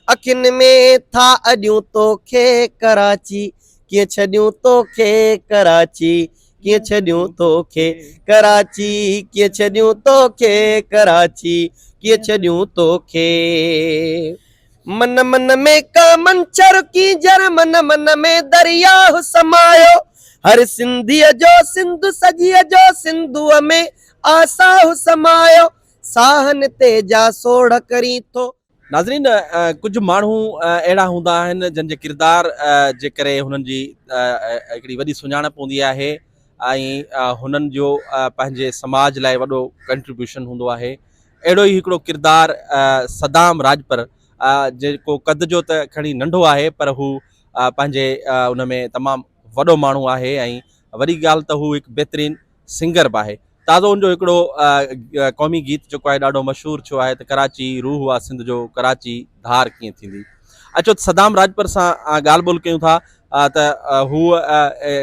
अखियुनि में था अॾियूं तोखे कराची, कीअं छॾियूं तोखे कराची, कीअं छॾियूं तोखे कराची, कीअं छॾियूं तोखे कराची, कीअं छॾियूं तोखे। मन मन में का मंचर की जर, मन मन में दरिया समायो, हर सिंधीअ जो सिंधु सॼीअ जो सिंधुअ में आसाहु समायो, साहन ते जा सोढ़ करी थो। नाज़रीन, कुझु माण्हू अहिड़ा हूंदा आहिनि जिन जे किरदार जे करे हुननि जी हिकिड़ी वॾी सुञाणप हूंदी आहे ऐं हुननि जो पंहिंजे समाज लाइ वॾो कंट्रीब्यूशन हूंदो आहे। अहिड़ो ई हिकिड़ो किरदार सदाम राजपर, जेको क़द जो त खणी नंढो आहे पर हू पंहिंजे उन में तमामु वॾो माण्हू आहे ऐं वॾी ॻाल्हि त हू हिकु बहितरीनु सिंगर बि आहे। ताज़ो उनजो हिकिड़ो क़ौमी गीत जेको आहे ॾाढो मशहूरु थियो आहे त कराची रूह आहे सिंध जो, कराची धार कीअं थींदी। अचो त सदाम राजपर सां ॻाल्हि ॿोल कयूं था त हू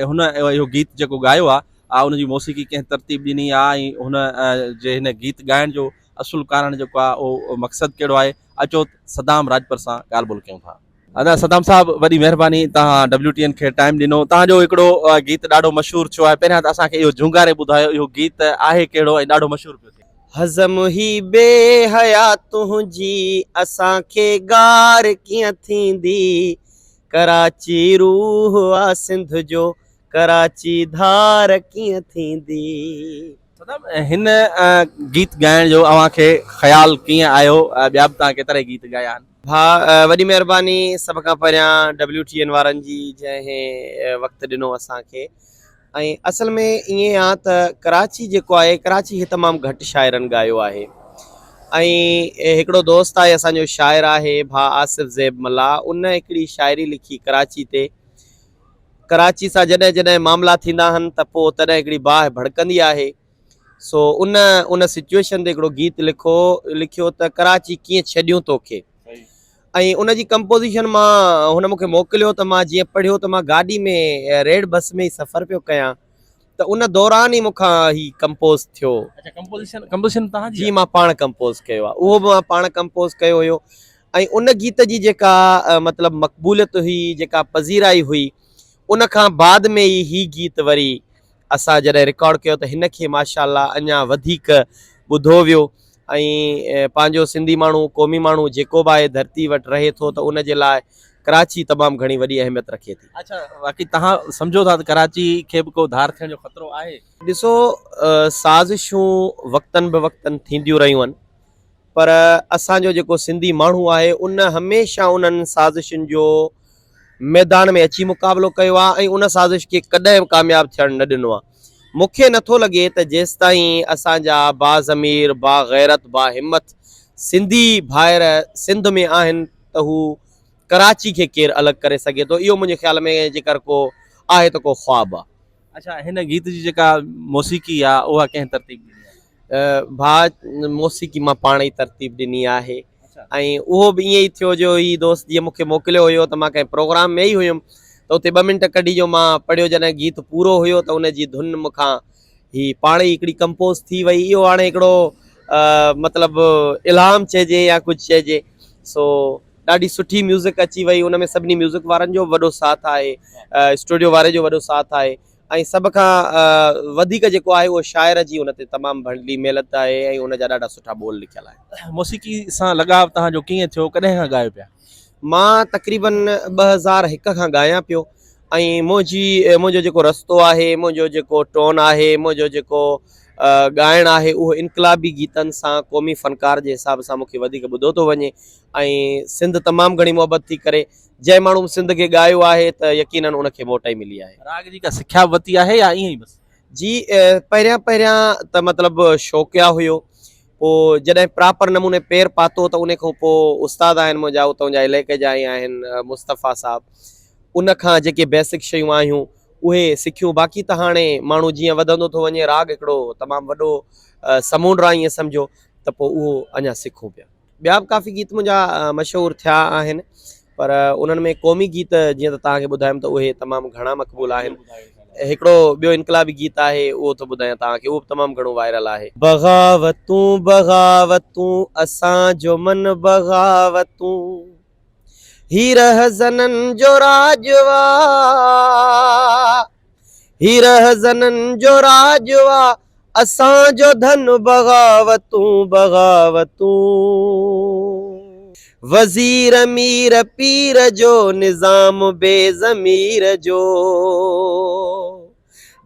हुन इहो गीत जेको ॻायो आहे उनजी मौसीक़ी कंहिं तरतीब ॾिनी आहे ऐं हुन जे हिन गीत ॻाइण जो असुलु कारण जेको आहे उहो मक़सदु कहिड़ो आहे। अचो सदाम राजपर सां ॻाल्हि ॿोल कयूं था। अदा सदाम साहब, वॾी महिरबानी, तव्हां WTN खे टाइम ॾिनो। तव्हांजो हिकिड़ो गीत ॾाढो मशहूरु थियो आहे, पहिरियां त असांखे इहो झुंगारे ॿुधायो इहो गीत आहे कहिड़ो ऐं ॾाढो मशहूरु पियो थिए। हज़म ही बेहया तुंहिंजी असांखे गार कीअं थींदी, कराची रूह आ सिंध जो, कराची धार कीअं थींदी। सदाम, हिन गीत ॻाइण जो अव्हांखे ख़्यालु कीअं आयो? ॿिया बि तव्हां केतिरा गीत ॻाया आहिनि? हा, वॾी महिरबानी सभ खां पहिरियां WTN वारनि जी जंहिं वक़्तु ॾिनो असांखे। ऐं असल में ईअं आहे त कराची जेको आहे, कराची खे तमामु घटि शाइरनि ॻायो आहे ऐं हिकिड़ो दोस्त आहे असांजो शाइर आहे भाउ आसिफ़ ज़ैब मल्ला, उन हिकिड़ी शाइरी लिखी कराची ते। कराची सां जॾहिं जॾहिं मामला थींदा आहिनि त पोइ तॾहिं हिकिड़ी बाहि भड़कंदी आहे। सो उन सिचुएशन ते हिकिड़ो गीत लिखियो त कराची कीअं छॾियूं तोखे। ऐं उनजी कंपोज़िशन मां हुन मूंखे मोकिलियो त मां जीअं पढ़ियो त मां गाॾी में रेड बस में ई सफ़र पियो कयां त उन दौरान ई मूंखां ही कंपोज़ थियो। कंपोज़िशन तव्हां जी मां पाण कंपोज़ कयो आहे, उहो बि मां पाण कंपोज़ कयो हुयो। ऐं उन गीत जी जेका मतिलबु मक़बूलियत हुई, जेका पज़ीराई हुई, उन खां बाद में ई ही गीत वरी असां जॾहिं रिकॉर्ड कयो त हिन खे माशाअल्लाह अञा वधीक ॿुधो वियो ऐं पंहिंजो सिंधी माण्हू, क़ौमी माण्हू जेको बि आहे धरती वटि रहे थो त उन जे लाइ कराची तमामु घणी वॾी अहमियत रखे थी। अच्छा, बाक़ी तव्हां सम्झो था त कराची खे बि को धार थियण जो ख़तरो आहे? ॾिसो, साज़िशूं वक़्तनि बि वक़्तनि थींदियूं रहियूं आहिनि, पर असांजो जेको सिंधी माण्हू आहे उन हमेशह उन्हनि साज़िशुनि जो मैदान में अची मुक़ाबिलो कयो आहे ऐं उन साज़िश खे कॾहिं कामयाबु थियणु न ॾिनो आहे। मूंखे नथो लॻे त जेसि ताईं असांजा बाज़मीर, बाग़ैरत, बाहिम्मत सिंधी भाइर सिंध में आहिनि त हू कराची खे केरु अलॻि करे सघे थो। इहो मुंहिंजे ख़्याल में जेकर को आहे त को ख्वाबु आहे। अच्छा, हिन गीत जी जेका मौसीक़ी आहे उहा कंहिं तरतीब ॾिनी आहे? भाउ, मौसीक़ी मां पाण ई तरतीब ॾिनी आहे ऐं उहो बि ईअं ई थियो जो ही दोस्त जीअं मूंखे मोकिलियो हुयो त मां कंहिं प्रोग्राम में ई हुयुमि त उते 2 मिंट कढी जो मां पढ़ियो। जॾहिं गीत पूरो हुयो त उनजी धुन मूंखां ही पाण ई हिकिड़ी कंपोज़ थी वई। इहो हाणे हिकिड़ो मतिलबु इल्हाम चइजे या कुझु चइजे। सो ॾाढी सुठी म्यूज़िक अची वई, उन में सभिनी म्यूज़िक वारनि जो वॾो साथ आहे, स्टूडियो वारे जो वॾो साथ आहे ऐं सभ खां वधीक जेको आहे उहो शाइर जी उन ते तमामु भली महिनत आहे ऐं उनजा ॾाढा सुठा बोल लिखियल आहे। मौसीक़ी सां लगाव तव्हांजो कीअं थियो? कॾहिं खां ॻायो पिया? मां तक़रीबन 2001 खां ॻायां पियो ऐं मुंहिंजो जेको रस्तो आहे, मुंहिंजो जेको टोन आहे, मुंहिंजो जेको ॻाइण आहे उहो इनकलाबी गीतनि सां, क़ौमी फ़नकार जे हिसाब सां मूंखे वधीक ॿुधो थो वञे ऐं सिंध तमामु घणी मोहबत थी करे जंहिं माण्हू सिंध खे ॻायो आहे त यकीनन उनखे मोट ई मिली आहे। राग जी का सिख्या वरिती आहे या ईअं ई बसि? जी, पहिरियां त मतिलबु शौक़िया हुयो, पोइ जॾहिं प्रॉपर नमूने पेर पातो त उन खां पोइ उस्ताद आहिनि मुंहिंजा, उतां जा इलाइक़े जा ई आहिनि, मुस्तफ़ा साहब, उन खां जेके बेसिक शयूं आहियूं उहे सिखियूं। बाक़ी त हाणे माण्हू जीअं वधंदो थो वञे, राग हिकिड़ो तमामु वॾो समुंड आहे ईअं सम्झो, त पोइ उहो अञा सिखूं पिया। ॿिया बि काफ़ी गीत मुंहिंजा मशहूरु थिया आहिनि, पर उन्हनि में क़ौमी गीत जीअं त तव्हांखे ॿुधायुमि त उहे तमामु घणा मक़बूल आहिनि। हिकिड़ो ॿियो इनकलाबी गीत आहे, उहो थो ॿुधायां तव्हांखे, उहो बि तमामु घणो वायरल आहे। बग़ावतूं बग़ावतूं असांजो मन बग़ावतूं, हीर हज़नन जो राजवा, हीर हज़नन जो राजवा, असांजो धन बगावतूं बगावतूं। वज़ीर अमीर पीर जो निज़ाम बेज़मीर जो,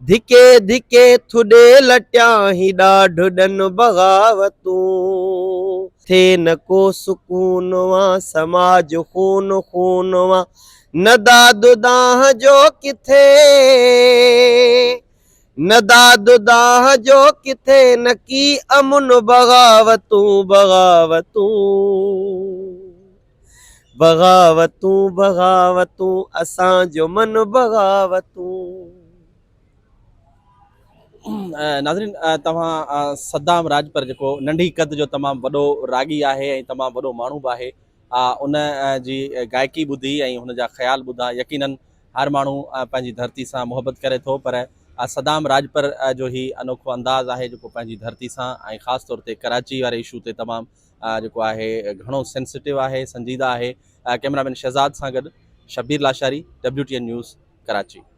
धिके धिके थुॾे लटियां ही ॾाढ ॾन बगावतूं। थे न को सुकून वा समाज खून खून वा, न दाद दाह जो किथे, न दाद दाह जो किथे, न की अमुन बगावतूं बगावतूं। बगावतूं बगावतूं असांजो मन बगावतूं। नाज़रीन, तव्हां सद्दाम राजपर जेको नंढी क़द जो तमामु वॾो रागी आहे ऐं तमामु वॾो माण्हू बि आहे, उन जी गायकी ॿुधी ऐं हुन जा ख़्याल ॿुधा। यकीनन हर माण्हू पंहिंजी धरती सां मुहबत करे थो, पर सद्दाम राजपर जो ही अनोखो अंदाज़ आहे जेको पंहिंजी धरती सां ऐं ख़ासि तौर ते कराची वारे इशू ते तमामु जेको आहे घणो सेंसिटिव आहे, संजीदा आहे। कैमरामैन शहज़ाद सां गॾु शबीर लाशारी, WTN न्यूज़, कराची।